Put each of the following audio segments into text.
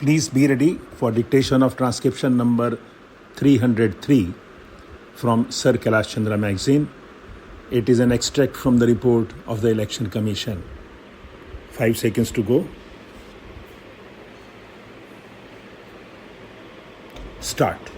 Please be ready for dictation of transcription number 303 from Sir Kailash Chandra magazine. It is an extract from the report of the Election Commission. 5 seconds to go. Start.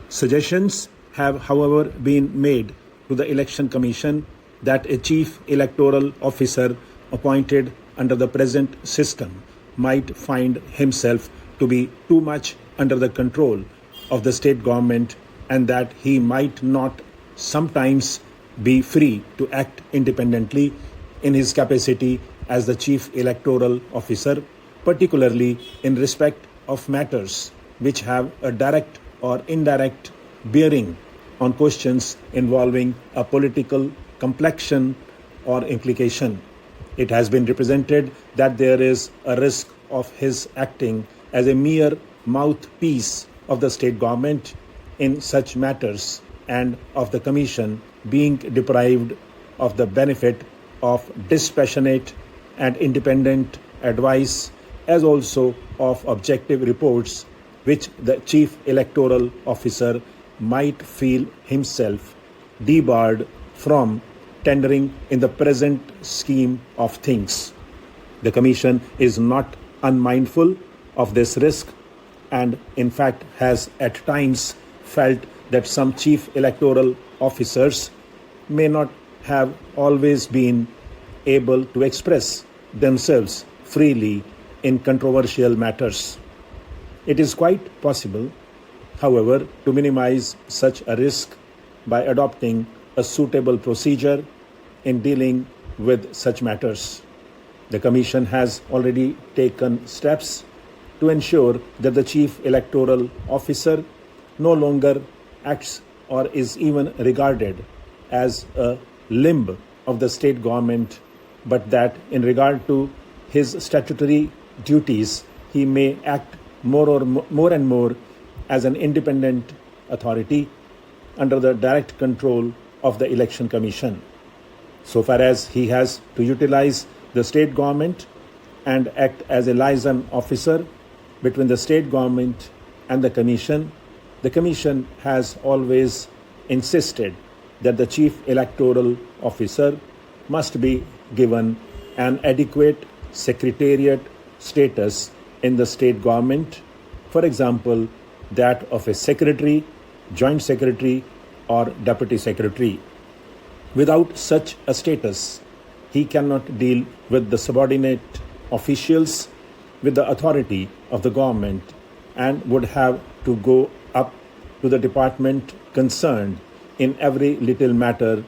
Suggestions have, however, been made to the Election Commission that a chief electoral officer appointed under the present system might find himself to be too much under the control of the state government and that he might not sometimes be free to act independently in his capacity as the chief electoral officer, particularly in respect of matters which have a direct or indirect bearing on questions involving a political complexion or implication. It has been represented that there is a risk of his acting as a mere mouthpiece of the state government in such matters and of the Commission being deprived of the benefit of dispassionate and independent advice as also of objective reports which the chief electoral officer might feel himself debarred from tendering in the present scheme of things. The Commission is not unmindful of this risk and in fact has at times felt that some chief electoral officers may not have always been able to express themselves freely in controversial matters. It is quite possible, however, to minimize such a risk by adopting a suitable procedure in dealing with such matters. The Commission has already taken steps to ensure that the Chief Electoral Officer no longer acts or is even regarded as a limb of the state government, but that in regard to his statutory duties, he may act more and more as an independent authority under the direct control of the Election Commission. So far as he has to utilize the state government and act as a liaison officer between the state government and the Commission has always insisted that the Chief Electoral Officer must be given an adequate secretariat status in the state government, for example, that of a secretary, joint secretary, or deputy secretary. Without such a status, he cannot deal with the subordinate officials with the authority of the government and would have to go up to the department concerned in every little matter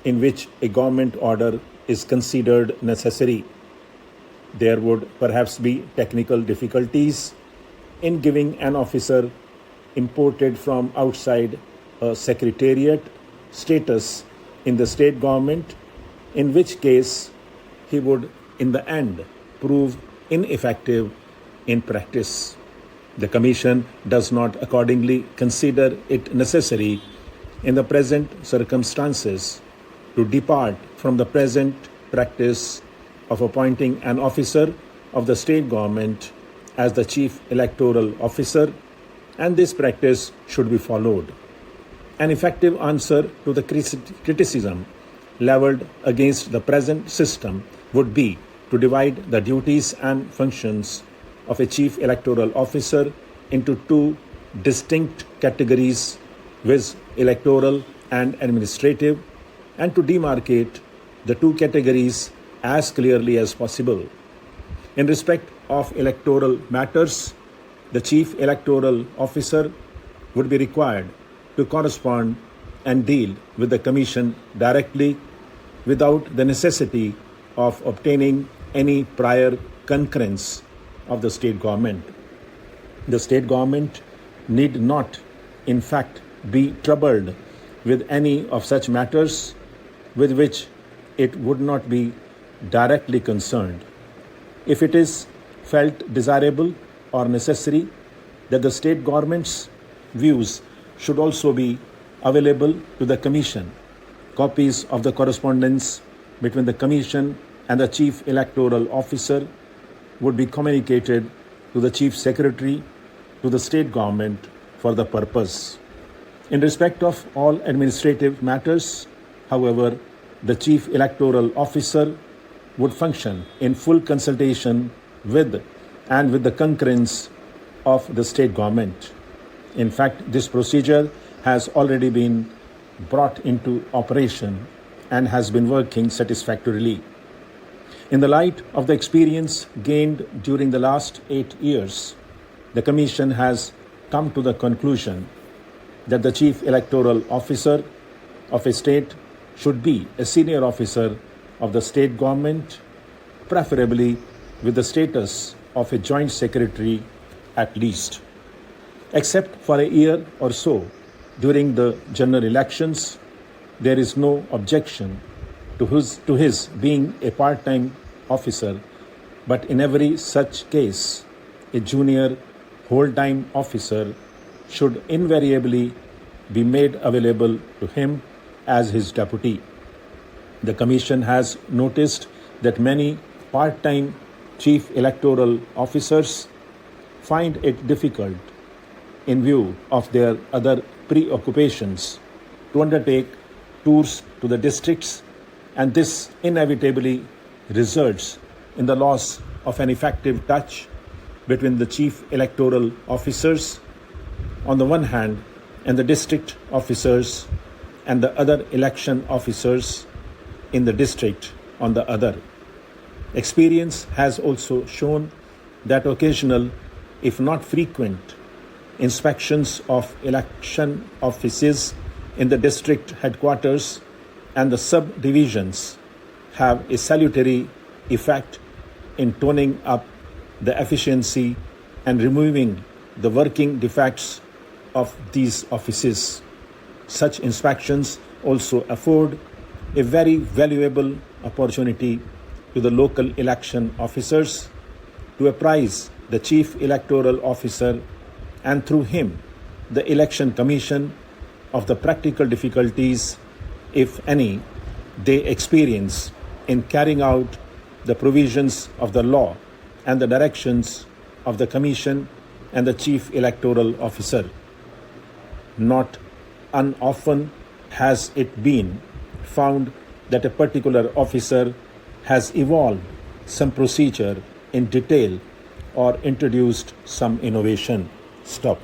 in which a government order is considered necessary. There would perhaps be technical difficulties in giving an officer imported from outside a secretariat status in the state government, in which case he would in the end prove ineffective in practice. The Commission does not accordingly consider it necessary in the present circumstances to depart from the present practice of appointing an officer of the state government as the chief electoral officer, and this practice should be followed. An effective answer to the criticism leveled against the present system would be to divide the duties and functions of a chief electoral officer into two distinct categories, viz. Electoral and administrative, and to demarcate the two categories as clearly as possible. In respect of electoral matters, the chief electoral officer would be required to correspond and deal with the Commission directly without the necessity of obtaining any prior concurrence of the state government. The state government need not, in fact, be troubled with any of such matters with which it would not be directly concerned. If it is felt desirable or necessary that the state government's views should also be available to the Commission, copies of the correspondence between the Commission and the Chief Electoral Officer would be communicated to the Chief Secretary to the state government for the purpose. In respect of all administrative matters, however, the Chief Electoral Officer would function in full consultation with and with the concurrence of the state government. In fact, this procedure has already been brought into operation and has been working satisfactorily. In the light of the experience gained during the last 8 years, the Commission has come to the conclusion that the Chief Electoral Officer of a state should be a senior officer of the state government, preferably with the status of a joint secretary at least. Except for a year or so during the general elections, there is no objection to his being a part-time officer, but in every such case, a junior whole-time officer should invariably be made available to him as his deputy. The Commission has noticed that many part-time chief electoral officers find it difficult, in view of their other preoccupations, to undertake tours to the districts, and this inevitably results in the loss of an effective touch between the chief electoral officers on the one hand and the district officers and the other election officers in the district on the other. Experience has also shown that occasional, if not frequent, inspections of election offices in the district headquarters and the subdivisions have a salutary effect in toning up the efficiency and removing the working defects of these offices. Such inspections also afford a very valuable opportunity to the local election officers to apprise the Chief Electoral Officer and through him the Election Commission of the practical difficulties, if any, they experience in carrying out the provisions of the law and the directions of the Commission and the Chief Electoral Officer. Not unoften has it been found that a particular officer has evolved some procedure in detail or introduced some innovation. Stop.